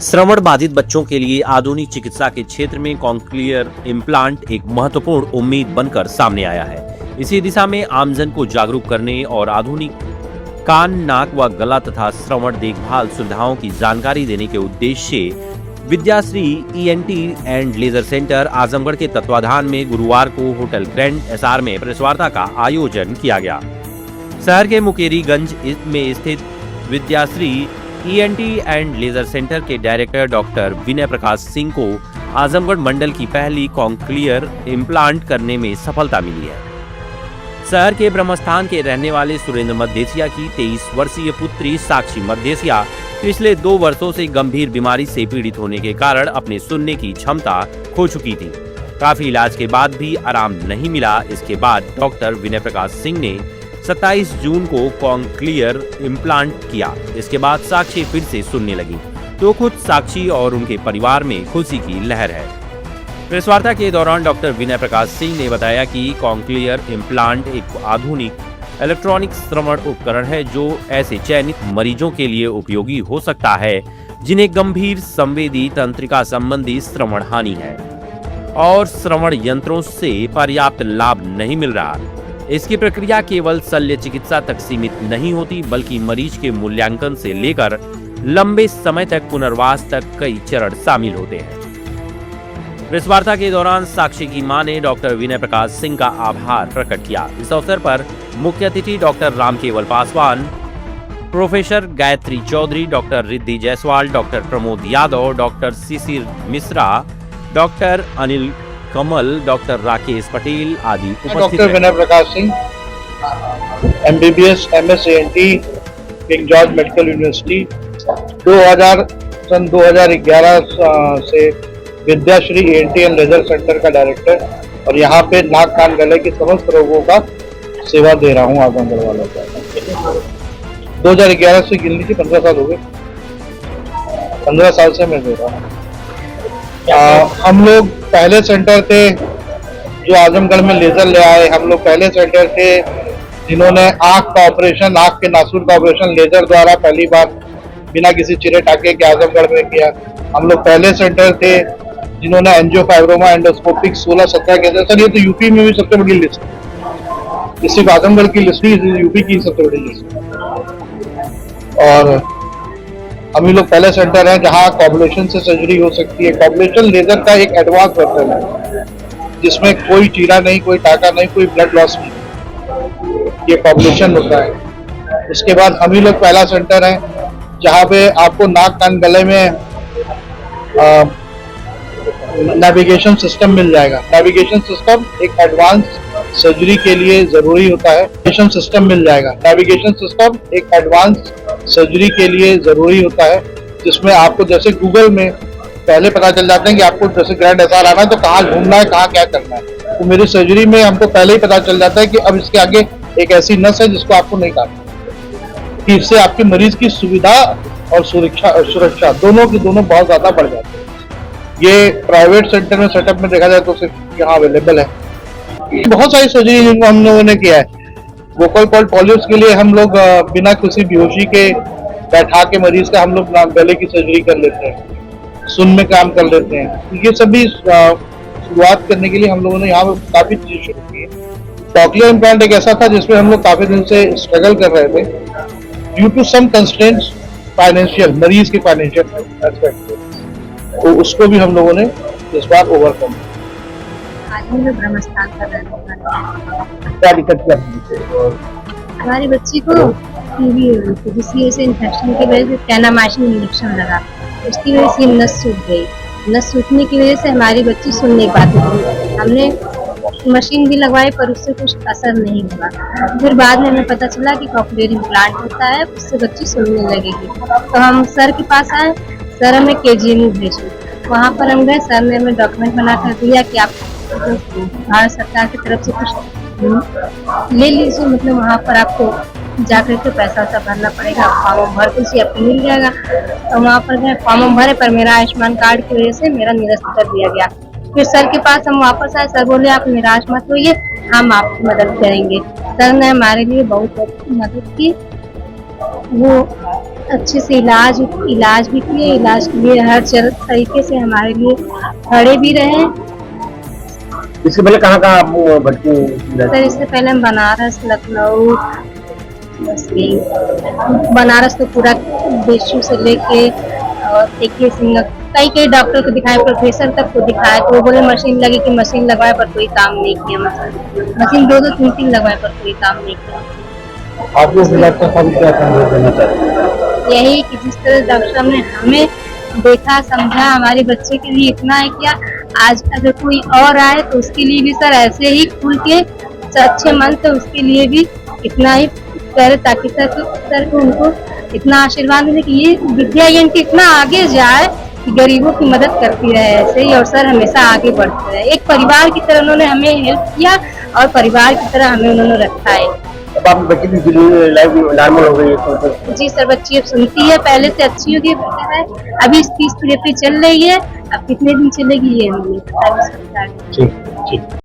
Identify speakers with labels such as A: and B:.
A: श्रवण बाधित बच्चों के लिए आधुनिक चिकित्सा के क्षेत्र में कॉन्क्लियर इम्प्लांट एक महत्वपूर्ण उम्मीद बनकर सामने आया है। इसी दिशा में आमजन को जागरूक करने और आधुनिक कान, नाक व गला तथा श्रवण देखभाल सुविधाओं की जानकारी देने के उद्देश्य से Vidyashree ENT and laser centre Azamgarh के तत्वाधान में गुरुवार को होटल ग्रैंड एसआर में प्रेस वार्ता का आयोजन किया गया। शहर के मुकेरीगंज में स्थित Vidyashri ENT and laser centre के डायरेक्टर डॉक्टर विनय प्रकाश सिंह को आजमगढ़ मंडल की पहली कॉन्क्लियर इम्प्लांट करने में सफलता मिली है। शहर के ब्रह्मस्थान के रहने वाले सुरेंद्र मध्यसिया की 23 वर्षीय पुत्री साक्षी मध्यसिया पिछले 2 वर्षों से गंभीर बीमारी से पीड़ित होने के कारण अपने सुनने की क्षमता खो चुकी थी। काफी इलाज के बाद भी आराम नहीं मिला। इसके बाद डॉक्टर विनय प्रकाश सिंह ने 27 जून को कॉन्क्लियर इम्प्लांट किया। इसके बाद साक्षी फिर से सुनने लगी, तो खुद साक्षी और उनके परिवार में खुशी की लहर है। प्रेस वार्ता के दौरान डॉक्टर विनय प्रकाश सिंह ने बताया कि कॉन्क्लियर इम्प्लांट एक आधुनिक इलेक्ट्रॉनिक श्रवण उपकरण है जो ऐसे चयनित मरीजों के लिए उपयोगी हो सकता है जिन्हें गंभीर संवेदी तंत्रिका संबंधी श्रवण हानि है और श्रवण यंत्रों से पर्याप्त लाभ नहीं मिल रहा। इसकी प्रक्रिया केवल शल्य चिकित्सा तक सीमित नहीं होती, बल्कि मरीज के मूल्यांकन से लेकर लंबे समय तक पुनर्वास तक कई चरण शामिल होते हैं। प्रेस वार्ता के दौरान साक्षी की मां ने डॉक्टर विनय प्रकाश सिंह का आभार प्रकट किया। इस अवसर पर मुख्य अतिथि doctor Ramkewal Paswan, professor Gayatri Chaudhary, doctor Riddhi Jaiswal, doctor Pramod Yadav, doctor Shishir Mishra, doctor Anil Kamal, doctor Rakesh Patel आदि उपस्थित।
B: Doctor Vinay Prakash Singh, MBBS MS ANT, King George Medical University, सन 2011 से Vidyashree ENT and laser centre का डायरेक्टर और यहाँ पे नाक कान गले के समस्त रोगों का सेवा दे रहा हूँ आजमगढ़ वालों को। 2011 से गिन लीजिए 15 साल हो गए। 15 साल से मैं दे रहा हूँ। हम लोग पहले सेंटर थे जो आजमगढ़ में लेजर ले आए। हम लोग पहले सेंटर थे जिन्होंने आंख का ऑपरेशन, आंख के नासूर का ऑपरेशन लेजर द्वारा पहली बार बिना किसी चिरे टाके के आजमगढ़ में किया। हम लोग पहले सेंटर थे जिन्होंने एंजियोफाइब्रोमा एंडोस्कोपिक 16-17 के। सर ये तो यूपी में भी सबसे बड़ी लिस्ट है, इस सिर्फ आजमगढ़ की लिस्ट नहीं, यूपी की सबसे बड़ी लिस्ट है। और हम ही लोग पहले सेंटर हैं जहां कॉबुलेशन से सर्जरी हो सकती है। कॉबुलेशन लेजर का एक एडवांस वर्जन है जिसमें कोई चीरा नहीं, कोई टाका नहीं, कोई ब्लड लॉस नहीं, ये कॉबुलेशन होता है। उसके बाद हम ही लोग पहला सेंटर है जहां पे आपको नाक कान गले में नेविगेशन सिस्टम मिल जाएगा। नेविगेशन सिस्टम एक एडवांस सर्जरी के लिए जरूरी होता है। नेविगेशन सिस्टम मिल जाएगा। नेविगेशन सिस्टम एक एडवांस सर्जरी के लिए जरूरी होता है जिसमें आपको जैसे गूगल में पहले पता चल जाता है कि आपको जैसे ग्रैंड एसआर आना है तो कहाँ घूमना है, कहाँ क्या करना है। तो मेरी सर्जरी में हमको पहले ही पता चल जाता है कि अब इसके आगे एक ऐसी नस है जिसको आपको नहीं काटना, कि इससे आपके मरीज की सुविधा और सुरक्षा दोनों की दोनों बहुत ज्यादा बढ़ जाती है। ये प्राइवेट सेंटर में सेटअप में देखा जाए तो सिर्फ यहाँ अवेलेबल है। बहुत सारी सर्जरी जिनको हम लोगों ने किया है। वोकल कॉर्ड पॉलिप्स के लिए हम लोग बिना किसी बेहोशी के बैठा के मरीज का हम लोग गले की सर्जरी कर लेते हैं, सुन में काम कर लेते हैं। ये सभी शुरुआत करने के लिए हम लोगों ने यहाँ पे काफी चीजें शुरू की है। कॉक्लियर इम्प्लांट एक ऐसा था जिसमें हम लोग काफी दिन से स्ट्रगल कर रहे थे due to some constraints financial, मरीज के फाइनेंशियल एस्पेक्ट, तो उसको भी हम लोगों ने इस बार ओवरकम किया।
C: ब्रह्मस्थान का
B: क्या दिक्कत क्या
C: हमारी बच्ची को टीबी हो गई थी, जिसकी वजह से इन्फेक्शन की वजह से टेनामाइसिन इंजेक्शन लगा, उसकी वजह से नस सूख गई। नस सूखने की वजह से हमारी बच्ची सुन नहीं पाती थी। हमने मशीन भी लगवाई पर उससे कुछ असर नहीं हुआ। फिर बाद में हमें पता चला कि कॉक्लियर इम्प्लांट होता है, उससे बच्ची सुनने लगेगी। तो हम सर के पास आए, सर हमें केजीएमयू भेजे। वहाँ पर हम गए, सर ने हमें डॉक्यूमेंट बना कर दिया कि आप भारत सरकार की तरफ से कुछ ले लीजिए, मतलब वहाँ पर आपको जाकर के पैसा वैसा भरना पड़ेगा, फॉर्म भर के उसी आपको मिल जाएगा। तो वहाँ पर गए, फॉर्म भरे, पर मेरा आयुष्मान कार्ड की वजह से मेरा निरस्त कर दिया गया। फिर सर के पास हम वापस आए, सर बोले आप निराश मत होइए, हम आपकी मदद करेंगे। सर ने हमारे लिए बहुत मदद की। वो अच्छे से इलाज भी किए, इलाज के लिए हर तरीके से हमारे लिए खड़े भी रहे।
D: इसके पहले कहाँ कहाँ आप भर्ती हुई?
C: सर इससे पहले हम बनारस, लखनऊ, बस यही बनारस तो पूरा बेशू से लेके और देखिए सिंह कई डॉक्टर को दिखाए, प्रोफेसर तक को दिखाए, तो वो बोले मशीन लगी कि मशीन लगवाए पर कोई काम नहीं किया। मशीन दो तीन लगवाए पर कोई काम नहीं किया।
D: आपको इस बात का क्या संदेश देना चाहते हैं?
C: यही कि जिस तरह डॉक्टर साहब ने हमें देखा समझा, हमारे बच्चे के लिए इतना है क्या, आज अगर कोई और आए तो उसके लिए भी सर ऐसे ही खुल के अच्छे मन से उसके लिए भी इतना ही करे, ताकि सर को उनको इतना आशीर्वाद मिले कि ये विद्या इनके इतना आगे जाए कि गरीबों की मदद करती रहे ऐसे ही, और सर हमेशा आगे बढ़ते रहे। एक परिवार की तरह उन्होंने हमें हेल्प किया और परिवार की तरह हमें उन्होंने रखा है।
D: अब आप बच्ची की लाइफ नॉर्मल हो गई है तो?
C: जी सर, बच्ची अब सुनती है, पहले से अच्छी हो गई, अभी 30 थेरेपी चल रही है, अब कितने दिन चलेगी ये हमें नहीं पता।
D: ठीक ठीक।